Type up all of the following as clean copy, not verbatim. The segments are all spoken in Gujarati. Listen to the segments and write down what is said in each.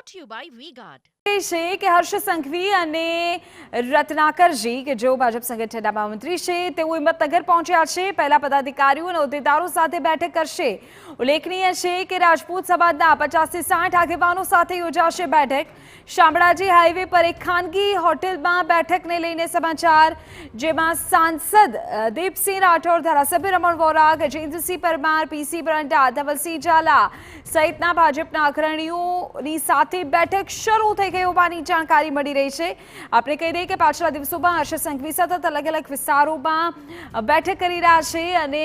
brought to you by V-Guard. છે કે હર્ષ સંઘવી અને રત્નાકરજી કે જેઓ ભાજપ સંગઠનના મહામંત્રી છે તેઓ હિંમતનગર પહોંચ્યા છે. પહેલા પદાધિકારીઓ અને હોદ્દેદારો સાથે બેઠક કરશે. ઉલ્લેખનીય છે કે રાજપૂત સમાજના 50 થી 60 આગેવાનો સાથે યોજાશે બેઠક. શામળાજી હાઈવે પર એક ખાનગી હોટેલમાં બેઠકને લઈને સમાચાર, જેમાં સાંસદ દીપસિંહ રાઠોડ, ધારાસભ્ય રમણ વોરા, ગજેન્દ્રસિંહ પરમાર, પીસી બ્રંડા, ધવલસિંહ ઝાલા સહિતના ભાજપના અગ્રણીઓની સાથે બેઠક શરૂ થઈ ગઈ હોવાની જાણકારી મળી રહી છે. આપણે કહી દઈએ કે પાછલા દિવસોમાં હર્ષ સંઘવી સતત અલગ અલગ વિસ્તારોમાં બેઠક કરી રહ્યા છે અને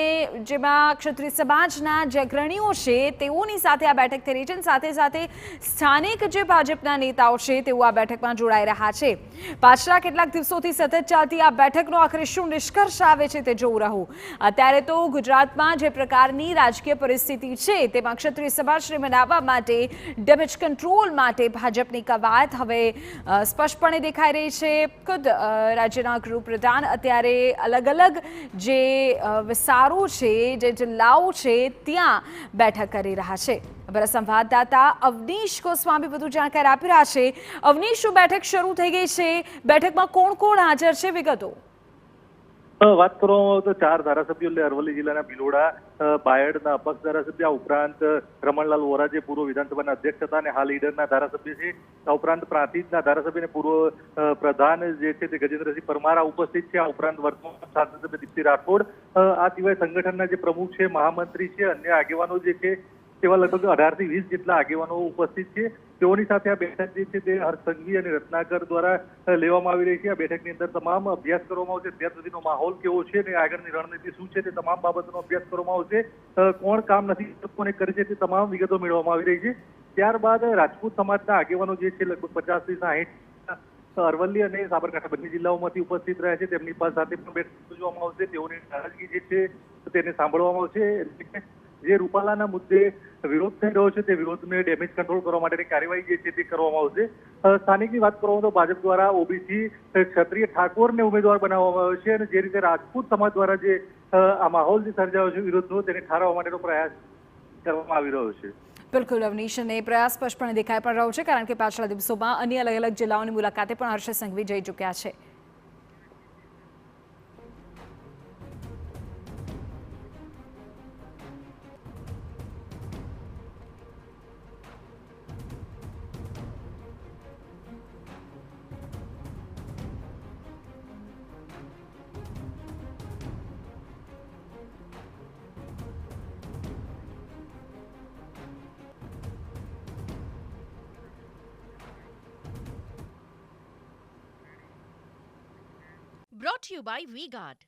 જેમાં ક્ષત્રિય સમાજના જે અગ્રણીઓ છે તેઓની સાથે આ બેઠક થઈ રહી છે. સાથે સાથે સ્થાનિક જે ભાજપના નેતાઓ છે તેઓ આ બેઠકમાં જોડાઈ રહ્યા છે. પાછલા કેટલાક દિવસોથી સતત ચાલતી આ બેઠકનો આખરે શું નિષ્કર્ષ આવે છે તે જોવું રહ્યું. અત્યારે તો ગુજરાતમાં જે પ્રકારની રાજકીય પરિસ્થિતિ છે તેમાં ક્ષત્રિય સમાજને મનાવવા માટે ડેમેજ કંટ્રોલ માટે ભાજપની કવાયત હવે સ્પષ્ટપણે દેખાઈ રહી છે. ખુદ રાજ્યના ગૃહપ્રધાન અત્યારે અલગ અલગ જે વિસ્તારો છે, જે જિલ્લાઓ છે ત્યાં બેઠક કરી રહ્યા છે. અમારા સંવાદદાતા અવનીશ ગોસ્વામી વધુ જાણકારી આપી રહ્યા છે. અવનીશ, શું બેઠક શરૂ થઈ ગઈ છે? બેઠકમાં કોણ કોણ હાજર છે? વિગતો વાત કરવામાં તો 4 ધારાસભ્યો એટલે અરવલ્લી જિલ્લાના ભિલોડા બાયડના અપક્ષ ધારાસભ્ય, આ ઉપરાંત રમણલાલ વોરા જે પૂર્વ વિધાનસભાના અધ્યક્ષ હતા અને હાલ ઈડરના ધારાસભ્ય છે, આ ઉપરાંત પ્રાંતિજના ધારાસભ્ય અને પૂર્વ પ્રધાન જે છે તે ગજેન્દ્રસિંહ પરમાર ઉપસ્થિત છે. આ ઉપરાંત વર્તમાન સાંસદ દીપસિંહ રાઠોડ, આ સિવાય સંગઠનના જે પ્રમુખ છે, મહામંત્રી છે, અન્ય આગેવાનો જે છે તેવા લગભગ 18 થી 20 જેટલા આગેવાનો ઉપસ્થિત છે. તેઓની સાથે આ બેઠક જે છે તે હર્ષ સંઘવી અને રત્નાકર દ્વારા લેવામાં આવી રહી છે. આ બેઠકની અંદર તમામ અભ્યાસ કરવામાં આવશે. અત્યાર સુધીનો માહોલ કેવો છે અને આગળની રણનીતિ શું છે તે તમામ બાબતોનો અભ્યાસ કરવામાં આવશે. કોણ કામ નથી કોને કરે છે તે તમામ વિગતો મેળવવામાં આવી રહી છે. ત્યારબાદ રાજપૂત સમાજના આગેવાનો જે છે લગભગ 50 થી 60 અરવલ્લી અને સાબરકાંઠા બંને જિલ્લાઓમાંથી ઉપસ્થિત રહ્યા છે. તેમની સાથે પણ બેઠક યોજવામાં આવશે. તેઓની નારાજગી જે છે તેને સાંભળવામાં આવશે. જે રૂપાલાના મુદ્દે વિરોધ થઈ રહ્યો છે તે વિરોધને ડેમેજ કંટ્રોલ કરવા માટેની કાર્યવાહી જે છે તે કરવામાં આવશે. સ્થાનિકની વાત કરવામાં તો ભાજપ દ્વારા ઓબીસી ક્ષત્રિય ઠાકોરને ઉમેદવાર બનાવવામાં આવ્યો છે અને જે રીતે રાજપૂત સમાજ દ્વારા જે આ માહોલ જે સર્જાયો છે વિરોધનો, તેને ઠારવવા માટેનો પ્રયાસ કરવામાં આવી રહ્યો છે. બિલકુલ અવનીશ, અને પ્રયાસ સ્પષ્ટપણે દેખાઈ પણ રહ્યો છે કારણ કે પાછલા દિવસોમાં અન્ય અલગ અલગ જિલ્લાઓની મુલાકાતે પણ હર્ષ સંઘવી જઈ ચૂક્યા છે. Brought to you by V-Guard.